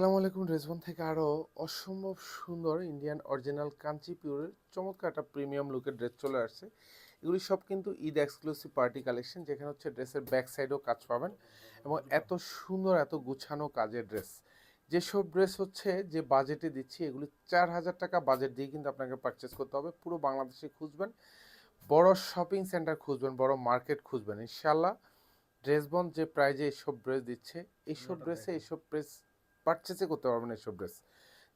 আসসালামু আলাইকুম। রেজবন থেকে আরও অসম্ভব সুন্দর ইন্ডিয়ান অরিজিনাল কাঞ্চি পিওরের চমৎকার একটা প্রিমিয়াম লুকের ড্রেস চলে আসছে। এগুলি সব কিন্তু ঈদ এক্সক্লুসিভ পার্টি কালেকশন, যেখানে হচ্ছে ড্রেসের ব্যাক সাইডেও কাজ পাবেন এবং এত সুন্দর এত গুছানো কাজের ড্রেস। যেসব ড্রেস হচ্ছে যে বাজেটে দিচ্ছি, এগুলি 4,000 টাকা বাজেট দিয়ে কিন্তু আপনাকে পারচেস করতে হবে। পুরো বাংলাদেশে খুঁজবেন, বড় শপিং সেন্টার খুঁজবেন, বড় মার্কেট খুঁজবেন, ইনশাল্লাহ ড্রেসবন যে প্রাইজে এইসব ড্রেস দিচ্ছে, এইসব ড্রেসে এইসব ড্রেস পারচেসে করতে পারবেন। এইসব ড্রেস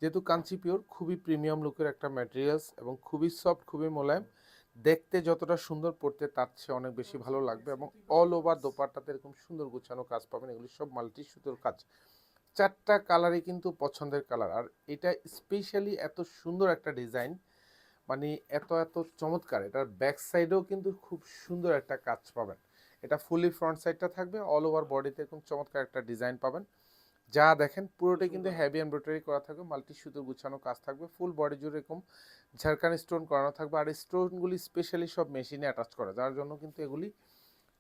যেহেতু কাঞ্চি পিওর, খুবই প্রিমিয়াম লুকের একটা ম্যাটেরিয়ালস এবং খুবই সফট, খুবই মোলায়েম, দেখতে যতটা সুন্দর পড়তে তার চেয়ে অনেক বেশি ভালো লাগবে। এবং অল ওভার দোপাট্টাতে এরকম সুন্দর গুছানো কাজ পাবেন। এগুলি সব মাল্টি সুতোর কাজ, 4টা কালারই কিন্তু পছন্দের কালার। আর এটা স্পেশালি এত সুন্দর একটা ডিজাইন, মানে এত এত চমৎকার। এটার ব্যাক সাইডেও কিন্তু খুব সুন্দর একটা কাজ পাবেন। এটা ফুলি ফ্রন্ট সাইডটা থাকবে, অল ওভার বডিতে এরকম চমৎকার একটা ডিজাইন পাবেন। যা দেখেন পুরোটাই কিন্তু হেভি এমব্রয়ডারি করা থাকবে, মাল্টি সুতোর গুছানো কাজ থাকবে, ফুল বডি জুড়ে এরকম ঝাড়খানি স্টোন করানো থাকবে। আর স্টোনগুলি স্পেশালি সব মেশিনে অ্যাটাচ করা, যার জন্য কিন্তু এগুলি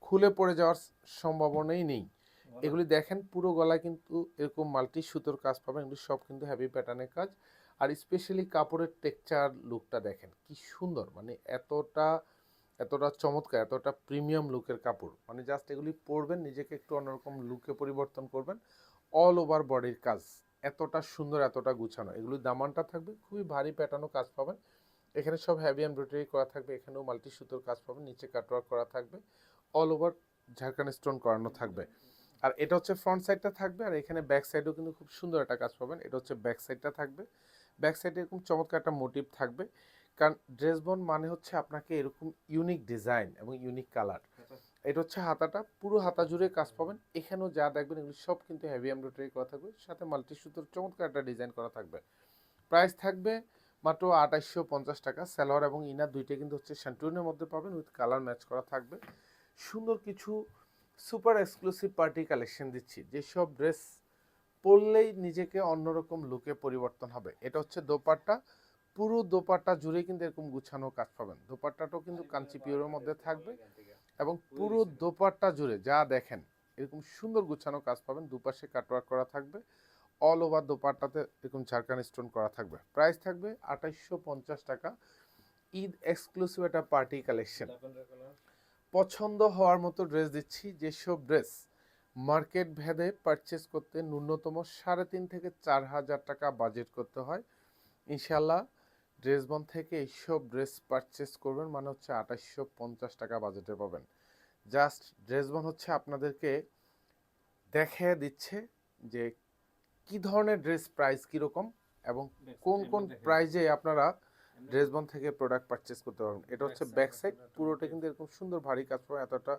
খুলে পড়ে যাওয়ার সম্ভাবনাই নেই। এগুলি দেখেন পুরো গলায় কিন্তু এরকম মাল্টি সুতোর কাজ পাবেন। এগুলি সব কিন্তু হেভি প্যাটার্নের কাজ। আর স্পেশালি কাপড়ের টেক্সচার লুকটা দেখেন কি সুন্দর, মানে এতটা এতটা চমৎকার, এতটা প্রিমিয়াম লুকের কাপড়। মানে জাস্ট এগুলি পরবেন, নিজেকে একটু অন্যরকম লুকে পরিবর্তন করবেন। অল ওভার বডির কাজ এতটা সুন্দর, এতটা গুছানো। এগুলির দামানটা থাকবে খুবই ভারী প্যাটার্নও কাজ পাবেন। এখানে সব হেভি এমব্রয়ডারি করা থাকবে, এখানেও মাল্টি সুতোর কাজ পাবেন, নিচে কাটওয়ার্ক করা থাকবে, অল ওভার ঝাড়খান স্টোন করানো থাকবে। আর এটা হচ্ছে ফ্রন্ট সাইডটা থাকবে। আর এখানে ব্যাক সাইডেও কিন্তু খুব সুন্দর একটা কাজ পাবেন। এটা হচ্ছে ব্যাক সাইডটা থাকবে। ব্যাক সাইডে এরকম চমৎকার একটা মোটিভ থাকবে, কারণ ড্রেসবন মানে হচ্ছে আপনাকে এরকম ইউনিক ডিজাইন এবং ইউনিক কালার। এটা হচ্ছে হাতাটা, পুরো হাতা জুড়ে কাজ পাবেন। এখানেও যা দেখবেন এগুলো সব কিন্তু হেভি এমব্রয়ডারি করা থাকবে, সাথে মাল্টি সুতোর চমৎকার একটা ডিজাইন করা থাকবে। প্রাইস থাকবে মাত্র 2850 টাকা। সালোয়ার এবং ইনার দুইটাই কিন্তু হচ্ছে শ্যান্টুনের মধ্যে পাবেন, উইথ কালার ম্যাচ করা থাকবে। সুন্দর কিছু সুপার এক্সক্লুসিভ পার্টি কালেকশন দিচ্ছি, যেসব ড্রেস পরলেই নিজেকে অন্যরকম লুকে পরিবর্তন হবে। এটা হচ্ছে দোপাট্টা, পুরো দোপাট্টা জুড়ে কিন্তু এরকম গুছানো কাজ পাবেন। দোপাট্টাটাও কিন্তু কাঞ্চি পিওরের মধ্যে থাকবে এবং পুরো দোপাট্টা জুড়ে যা দেখেন এরকম সুন্দর গুছানো কাজ পাবেন। দুপাশে কাটওয়ার্ক করা থাকবে, অল ওভার দোপাট্টাতে এরকম ঝাড়খান স্টোন করা থাকবে। প্রাইস থাকবে 2850 টাকা। ঈদ এক্সক্লুসিভ একটা পার্টি কালেকশন। পছন্দ হওয়ার মতো ড্রেস দিচ্ছি, যেসব ড্রেস মার্কেট ভেদে পারচেস করতে ন্যূনতম 3.5 থেকে 4,000 টাকা বাজেট করতে হয়। ইনশাল্লাহ ড্রেসবন থেকে এইসব ড্রেস পারচেস করবেন মানে হচ্ছে 2850 টাকা বাজেটে পাবেন। জাস্ট ড্রেসবন হচ্ছে আপনাদেরকে দেখে দিচ্ছে যে কি ধরনের ড্রেস প্রাইস কীরকম এবং কোন কোন প্রাইজে আপনারা ড্রেসবন থেকে প্রোডাক্ট পারচেস করতে পারবেন। এটা হচ্ছে ব্যাক সাইড, পুরোটা কিন্তু এরকম সুন্দর ভারী কাজ পাবেন, এতটা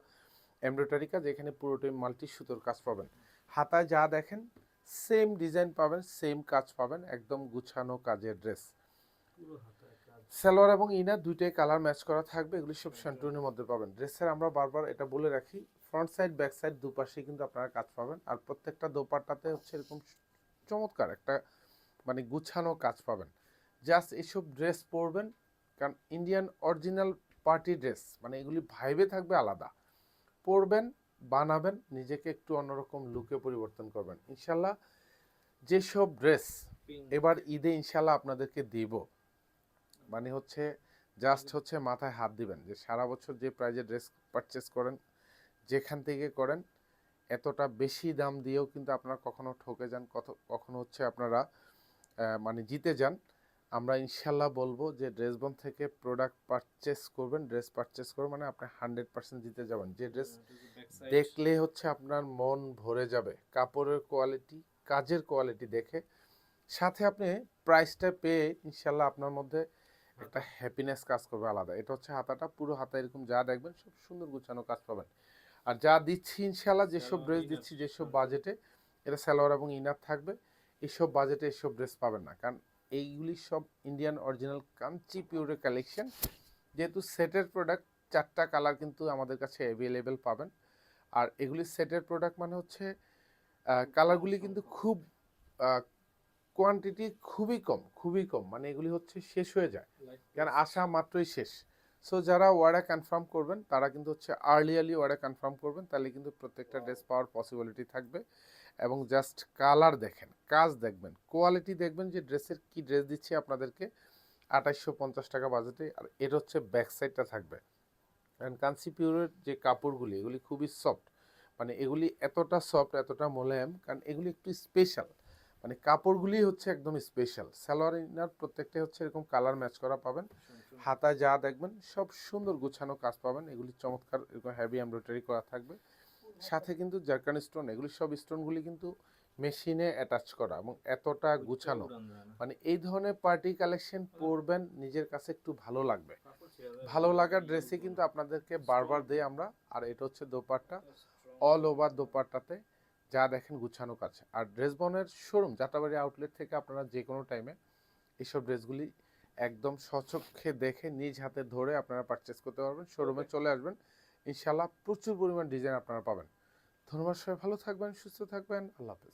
এমব্রয়ডারি কাজ, এখানে পুরোটাই মাল্টি সুতোর কাজ পাবেন। হাতায় যা দেখেন সেম ডিজাইন পাবেন, সেম কাজ পাবেন, একদম গুছানো কাজের ড্রেস। সালোয়ার এবং ইনার দুইটাই কালার ম্যাচ করা থাকবে, এগুলি সব শ্যান্টুনের মধ্যে পাবেন। ড্রেসের আমরা বারবার এটা বলে রাখি, ফ্রন্ট সাইড ব্যাক সাইড দুপাশেই কিন্তু আপনারা কাজ পাবেন। আর প্রত্যেকটা দোপাট্টাতে হচ্ছে এরকম চমৎকার একটা মানে গুছানো কাজ পাবেন। জাস্ট এসব ড্রেস পরবেন, কারণ ইন্ডিয়ান অরিজিনাল পার্টি ড্রেস, মানে এগুলি ভাইবে থাকবে আলাদা। পরবেন, বানাবেন, নিজেকে একটু অন্যরকম লুকে পরিবর্তন করবেন। ইনশাল্লাহ যেসব ড্রেস এবার ঈদে ইনশাল্লাহ আপনাদেরকে দিব, মানে হচ্ছে জাস্ট হচ্ছে মাথায় হাত দিবেন যে সারা বছর যে প্রাইজে ড্রেস পারচেস করেন, যেখান থেকে করেন, এতটা বেশি দাম দিয়েও কিন্তু আপনারা কখনো ঠকে যান, কখনো হচ্ছে আপনারা মানে জিতে যান। আমরা ইনশাল্লাহ বলবো যে ড্রেসবন থেকে প্রোডাক্ট পারচেস করবেন, ড্রেস পারচেস করবেন মানে আপনি 100% জিতে যাবেন। যে ড্রেস দেখলে হচ্ছে আপনার মন ভরে যাবে, কাপড়ের কোয়ালিটি, কাজের কোয়ালিটি দেখে, সাথে আপনি প্রাইসটা পেয়ে ইনশাল্লাহ আপনার মধ্যে একটা হ্যাপিনেস কাজ করবে আলাদা। এটা হচ্ছে হাতাটা, পুরো হাতা এরকম যা দেখবেন সব সুন্দর গুছানো কাজ পাবেন। আর যা দিচ্ছি ইনশাল্লাহ, যেসব ড্রেস দিচ্ছি যেসব বাজেটে, এটা সালোয়ার এবং ইনার থাকবে, এইসব বাজেটে এইসব ড্রেস পাবেন না, কারণ এইগুলি সব ইন্ডিয়ান অরিজিনাল কাঞ্চি পিওরের কালেকশন। যেহেতু সেটের প্রোডাক্ট, 4টা কালার কিন্তু আমাদের কাছে অ্যাভেলেবেল পাবেন। আর এগুলি সেটের প্রোডাক্ট মানে হচ্ছে কালারগুলি কিন্তু খুব কোয়ান্টিটি খুবই কম, খুবই কম, মানে এগুলি হচ্ছে শেষ হয়ে যায়, কারণ আসা মাত্রই শেষ। সো যারা অর্ডার কনফার্ম করবেন তারা কিন্তু হচ্ছে আর্লি অর্ডার কনফার্ম করবেন, তাহলে কিন্তু প্রত্যেকটা ড্রেস পাওয়ার পসিবিলিটি থাকবে। এবং জাস্ট কালার দেখেন, কাজ দেখবেন, কোয়ালিটি দেখবেন যে ড্রেসের কি ড্রেস দিচ্ছি আপনাদেরকে 2850 টাকা বাজেটে। আর এটা হচ্ছে ব্যাক সাইডটা থাকবে। অ্যান্ড কাঞ্চিপিওরের যে কাপড়গুলি এগুলি খুবই সফট, মানে এগুলি এতটা সফট এতটা মোলায়েম, কারণ এগুলি একটু স্পেশাল, মানে কাপড়গুলি হচ্ছে একদম স্পেশাল। সালোয়ার ইনার প্রত্যেকটাই হচ্ছে এরকম কালার ম্যাচ করা পাবেন। হাতায় যা দেখবেন সব সুন্দর গুছানো কাজ পাবেন, এগুলি চমৎকার এরকম হেভি এমব্রয়ডারি করা থাকবে। সাথে কিন্তু জারকান স্টোন, এগুলি সব স্টোনগুলি কিন্তু মেশিনে অ্যাটাচ করা এবং এতটা গুছানো, মানে এই ধরনের পার্টি কালেকশন পরবেন নিজের কাছে একটু ভালো লাগবে। ভালো লাগার ড্রেসই কিন্তু আপনাদেরকে বারবার দেই আমরা। আর এটা হচ্ছে দোপাট্টা, অল ওভার দোপাট্টাতে যা দেখেন গুছানো কাজ। আর ড্রেস বনের শোরুম যাত্রাবাড়ি আউটলেট থেকে আপনারা যে কোনো টাইমে এইসব ড্রেসগুলি একদম স্বচক্ষে দেখে নিজ হাতে ধরে আপনারা পারচেস করতে পারবেন। শোরুমে চলে আসবেন, ইনশাল্লাহ প্রচুর পরিমাণ ডিজাইন আপনারা পাবেন। ধন্যবাদ, সবাই ভালো থাকবেন, সুস্থ থাকবেন, আল্লাহ হাফেজ।